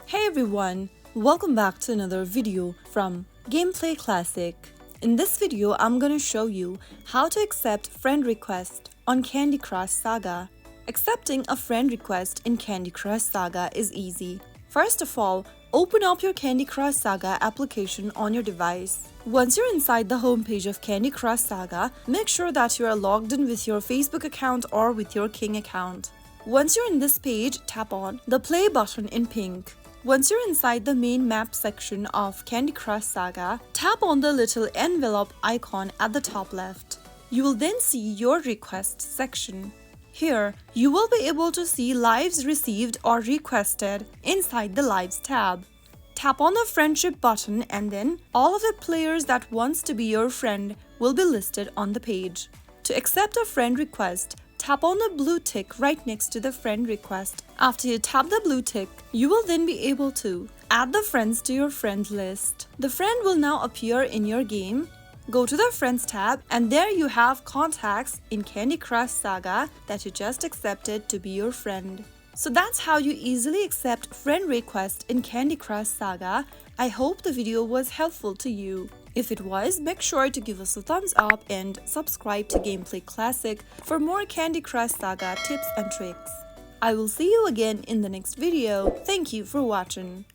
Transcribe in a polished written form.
Hey everyone, welcome back to another video from Gameplay Classic. In this video, I'm gonna show you how to accept friend request on Candy Crush Saga. Accepting a friend request in Candy Crush Saga is easy. First of all, open up your Candy Crush Saga application on your device. Once you're inside the homepage of Candy Crush Saga, make sure that you are logged in with your Facebook account or with your King account. Once you're in this page, tap on the play button in pink. Once you're inside the main map section of Candy Crush Saga, tap on the little envelope icon at the top left. You will then see your requests section. Here, you will be able to see lives received or requested inside the Lives tab. Tap on the friendship button and then all of the players that wants to be your friend will be listed on the page. To accept a friend request, tap on the blue tick right next to the friend request. After you tap the blue tick, you will then be able to add the friends to your friend list. The friend will now appear in your game. Go to the Friends tab and there you have contacts in Candy Crush Saga that you just accepted to be your friend. So that's how you easily accept friend requests in Candy Crush Saga. I hope the video was helpful to you. If it was, make sure to give us a thumbs up and subscribe to Gameplay Classic for more Candy Crush Saga tips and tricks. I will see you again in the next video. Thank you for watching.